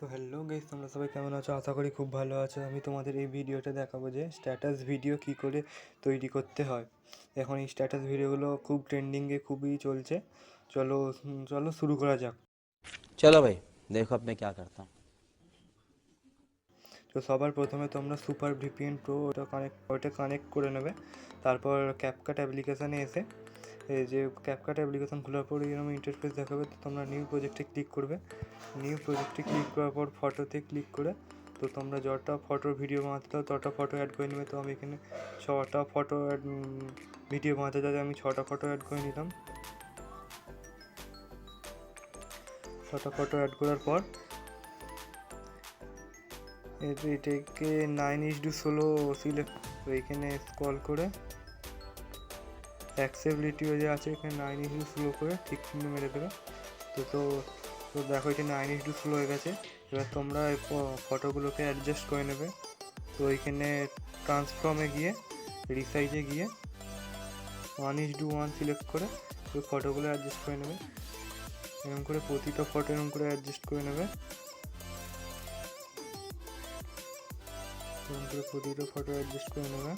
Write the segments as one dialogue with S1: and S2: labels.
S1: তো hello guys, তোমরা সবাই কেমন আছো? আশা করি খুব ভালো আছো। আমি তোমাদের এই ভিডিওটা দেখাবো যে স্ট্যাটাস ভিডিও কি করে তৈরি করতে হয়। এখন এই স্ট্যাটাস ভিডিওগুলো খুব ট্রেন্ডিংয়ে খুবই চলছে। চলো চলো শুরু করা যাক।
S2: चलो भाई देखो अब मैं क्या करता हूँ।
S1: তো সবার প্রথমে তোমরা সুপার ভিপিএন প্রো ওটা কানেক্ট করে নেবে। তারপর ক্যাপকাট অ্যাপ্লিকেশানে এসে এই যে ক্যাপকাট অ্যাপ্লিকেশান খোলার পর এরকম ইন্টারফেস দেখাবে। তো তোমরা নিউ প্রজেক্টে ক্লিক করবে। নিউ প্রজেক্টে ক্লিক করার পর ফটোতে ক্লিক করে তো তোমরা যতটা ফটো ভিডিও বানাতে চাও ততটা ফটো অ্যাড করে নেবে। তো আমি এখানে 6টা ফটো ভিডিও বানাতে চাই, আমি 6টা ফটো অ্যাড করে নিলাম। 6টা ফটো অ্যাড করার পর এটাকে 9:16 সিলেক্ট, তো এখানে স্ক্রল করে অ্যাক্সেসিবিলিটি যে আছে এখানে 9:16 করে ঠিক চিহ্ন মেরে দেবে। তো তো তো দেখো এটা 9:16 হয়ে গেছে। এবার তোমরা এই ফটোগুলোকে অ্যাডজাস্ট করে নেবে। তো এখানে ট্রান্সফর্মে গিয়ে রিসাইজে গিয়ে 1:1 সিলেক্ট করে ওই ফটোগুলো অ্যাডজাস্ট করে নেবে। এরকম করে প্রতিটা ফটো এরকম করে অ্যাডজাস্ট করে নেবে। এরকম করে প্রতিটা ফটো অ্যাডজাস্ট করে নেবে।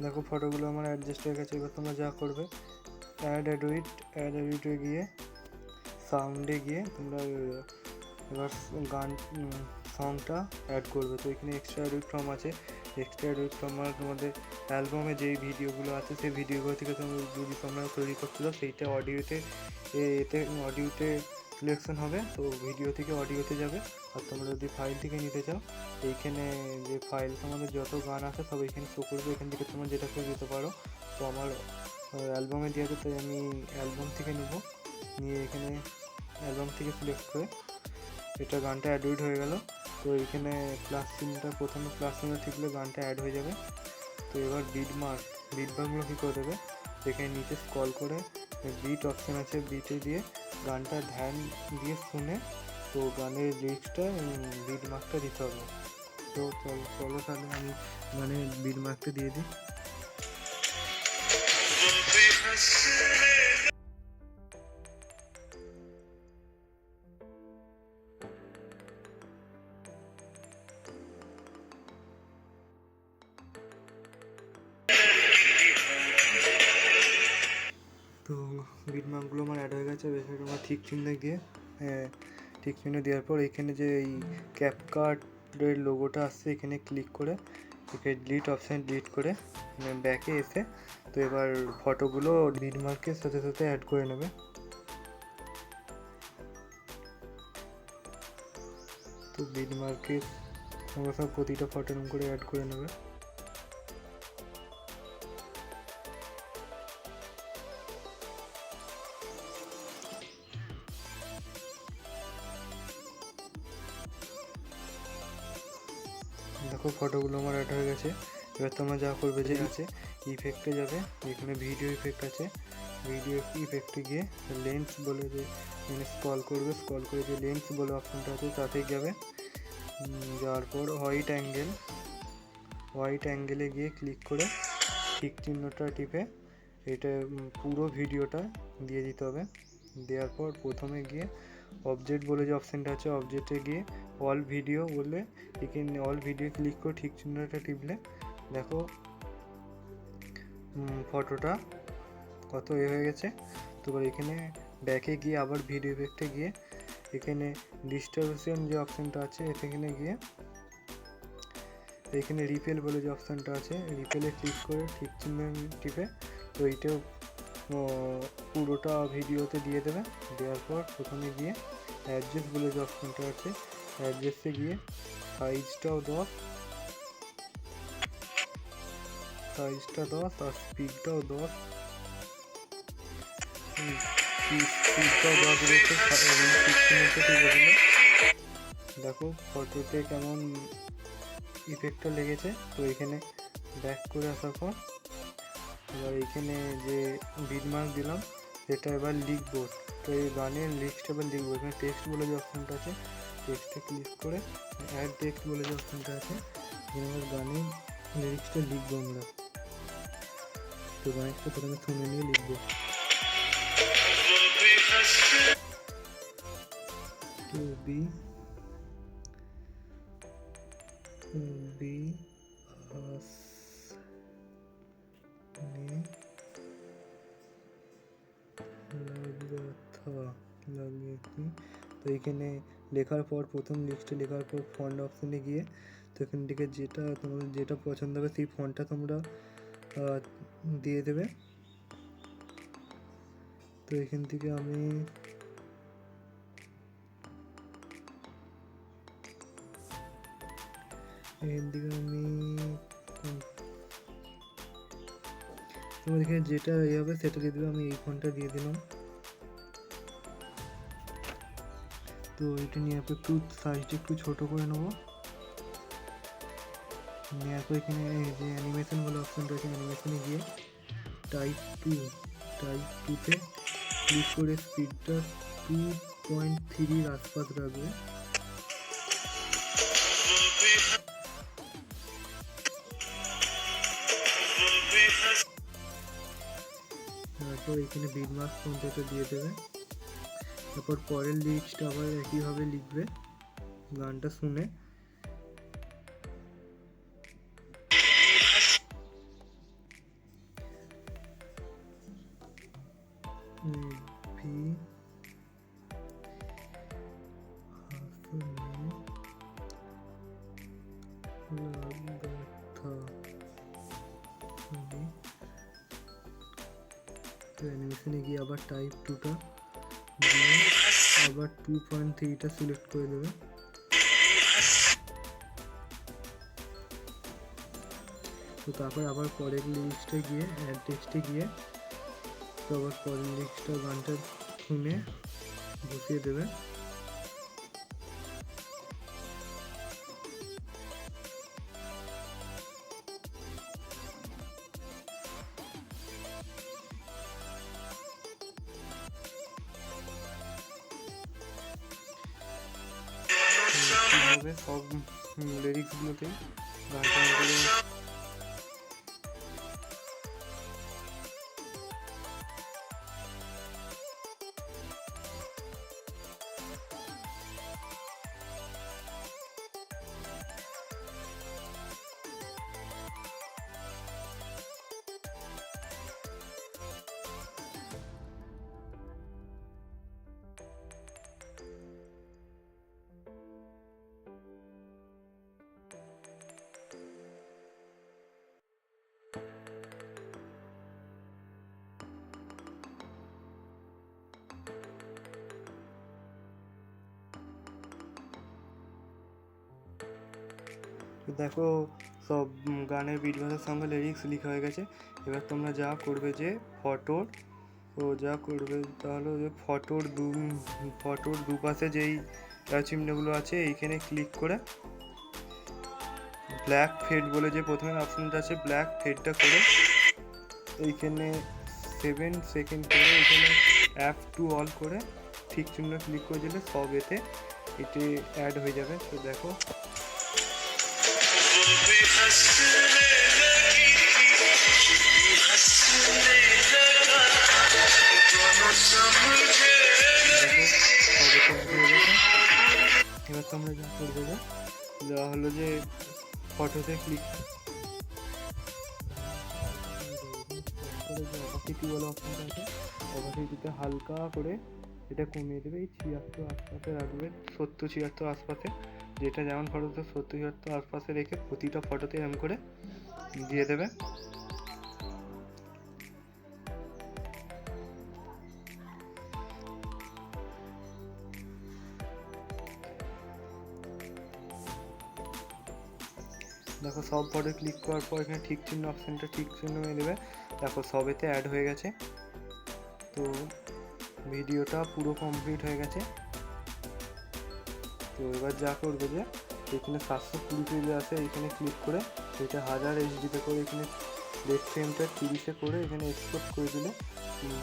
S1: দেখো ফটোগুলো আমার অ্যাডজাস্ট হয়ে গেছে। এবার তোমরা যা করবে অ্যাড এডিটে গিয়ে সাউন্ডে গিয়ে তোমরা এবার গান সংটা অ্যাড করবে। তো এখানে এক্সট্রা এডিট ফ্রম আছে। এক্সট্রা এডিট ফ্রম মানে তোমাদের অ্যালবামে যেই ভিডিওগুলো আছে সেই ভিডিওগুলো থেকে তোমরা তৈরি করতে চাও সেইটা অডিওতে সিলেকশন হবে। তো ভিডিও থেকে অডিওতে যাবে। আর তোমরা যদি ফাইল থেকে নিতে চাও এইখানে যে ফাইল তোমাদের যত গান আছে সব এখানে শো করবে। এখান থেকে তোমরা যেটা করে দিতে পারো। তো আমার অ্যালবামে দেওয়া আছে তাই আমি অ্যালবাম থেকে নেব। নিয়ে এখানে অ্যালবাম থেকে সিলেক্ট করে এটা গানটা অ্যাড হয়ে গেল। তো এইখানে প্লাস চিহ্নটা প্রথমে প্লাস চিহ্ন টিপলে গানটা অ্যাড হয়ে যাবে। তো এবার বিটমার্কগুলো কী করে দেবে, এখানে নিচে স্ক্রল করে বিট অপশান আছে, বিটে দিয়ে গানটা ধ্যান দিয়ে শুনে তো গানের লিরিক্সটা বিটমার্কটা দিতে হবে। তো চলো তাহলে আমি গানের বিটমার্কটা দিয়ে দিই। তো বিটমার্কগুলো আমার অ্যাড হয়ে গেছে। বেশি তোমার ঠিক চিহ্নে গিয়ে ঠিক চিহ্ন দেওয়ার পর এখানে যে এই ক্যাপকাটের লোগোটা আসছে এখানে ক্লিক করে এখানে ডিলিট অপশান ডিলিট করে ব্যাকে এসে তো এবার ফটোগুলো বিটমার্কের সাথে সাথে অ্যাড করে নেবে। তো বিটমার্কে তোমরা সব প্রতিটা ফটো এরকম করে অ্যাড করে নেবে। দেখো ফটোগুলো আমার অ্যাড হয়ে গেছে। এবার তোমরা যা করবে যে আছে ইফেক্টে যাবে, এখানে ভিডিও ইফেক্ট আছে, ভিডিও ইফেক্টে গিয়ে লেন্স বলে যে এখানে স্ক্রল করে যে লেন্স বলে অপশানটা আছে তাতে যাবে। যাওয়ার পর হোয়াইট অ্যাঙ্গেলে গিয়ে ক্লিক করে ঠিক চিহ্নটা টিপে এটা পুরো ভিডিওটা দিয়ে দিতে হবে। দেওয়ার পর প্রথমে গিয়ে অবজেক্ট বলে যে অপশানটা আছে অবজেক্টে গিয়ে অল ভিডিও বললে এখানে অল ভিডিও ক্লিক করে ঠিক চিহ্নটা টিপলে দেখো ফটোটা কত হয়ে গেছে। তো এখানে ব্যাকে গিয়ে আবার ভিডিও ইফেক্টে গিয়ে এখানে ডিস্ট্রিবিউশন যে অপশানটা আছে এখানে গিয়ে এখানে রিপেল বলে যে অপশানটা আছে রিপেলে ক্লিক করে ঠিক চিহ্ন টিপে তো এইটাও পুরোটা ভিডিওতে দিয়ে দেবে। দেওয়ার পর প্রথমে গিয়ে অ্যাডজাস্ট বলে যে অপশানটা আছে অ্যাডজাস্টে গিয়ে সাইজটা 10 আর স্পিডটাও 10 দেখো ফটোতে কেমন ইফেক্টটা লেগেছে। তো এখানে ব্যাক করে আসার পর এবার এইখানে যে বিটমার্ক দিলাম সেটা এবার লিখবো। তো এই গানের লিস্ট এবার লিখবো। এখানে টেক্সট বলে যে অপশনটা আছে, টেক্সটে ক্লিক করে অ্যাড টেক্সট বলে যে অপশনটা আছে, এখানে এবার গানের লিরিক্সটা লিখবো আমরা। তো গানটা প্রথমে শুনে নিয়ে লিখবো। To be তো এইখানে লেখার পর প্রথম লিস্টে লেখার পর ফন্ট অপশানে গিয়ে তো এখান থেকে যেটা তোমাদের যেটা পছন্দ হবে সেই ফন্টটা তোমরা দিয়ে দেবে। তো এখান থেকে আমি তোমার এখানে যেটা ইয়ে হবে সেটা দিয়ে দেবে। আমি এই ফন্টটা দিয়ে দিলাম। তো এটা নিয়ে একটু সাইজটা একটু ছোটো করে নেবো। নেওয়ার পর এখানে যে অ্যানিমেশন বলে অপশানটা আছে, অ্যানিমেশনে গিয়ে টাইপ 2তে ক্লিক করে স্পিডটা 2.3 আশপাশ রাখবে। তারপর এখানে বিটমার্ক ফন্টটা দিয়ে দেবে। তারপর পরের লিরিক্সটা আবার একইভাবে লিখবে গানটা শুনে। অ্যানিমেশনে গিয়ে আবার টাইপ 2টা দিয়ে আবার 2.3টা সিলেক্ট করে দেবে। তো তারপর আবার পরের লিরিক্সটা গিয়ে অ্যাড টেক্সটে গিয়ে তো আবার পরের লিরিক্সটা গানটা শুনে বসিয়ে দেবে। এইভাবে সব লিরিক্সগুলোতেই গানটা দেখো সব গানের বিট ভাষার সঙ্গে লিরিক্স লেখা হয়ে গেছে। এবার তোমরা যা করবে যে তাহলে যে ফটোর দুপাশে যেই চিহ্নগুলো আছে এইখানে ক্লিক করে ব্ল্যাক ফেড বলে যে প্রথমে অপশনটা আছে ব্ল্যাক ফেডটা করে এইখানে 7 সেকেন্ড করে এখানে অ্যাপ টু অল করে ঠিক চিহ্ন ক্লিক করে দিলে সব এতে অ্যাড হয়ে যাবে। তো দেখো এবার তোমরা যা করবে যা হলো যে ফটোতে ক্লিক করে যে অপাসিটি বলে অপশনটা আছে, অপাসিটিতে হালকা করে এটা কমিয়ে দেবে। এই 76 আশপাশে রাখবে, 70-76 আশপাশে, যেটা যেমন ফটোতে 70-76 আশপাশে রেখে প্রতিটা ফটোতে এরকম করে দিয়ে দেবে। দেখো সব ফটো ক্লিক করার পর এখানে ঠিক চিহ্ন অপশানটা ঠিক চিহ্ন মেরে দেবে। দেখো সবেতে অ্যাড হয়ে গেছে। তো ভিডিওটা পুরো কমপ্লিট হয়ে গেছে। তো এবার যা করবে যে এখানে 720 পেজে আছে, এখানে ক্লিক করে এটা 1000 এইচডিতে করে এখানে রেড ফ্রেমটা 30-এ করে এখানে এক্সপোর্ট করে দিলে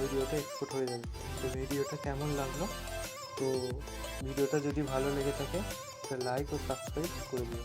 S1: ভিডিওটা এক্সপোর্ট হয়ে যাবে। তো ভিডিওটা কেমন লাগলো, তো ভিডিওটা যদি ভালো লেগে থাকে তো লাইক ও সাবস্ক্রাইব করে দিও।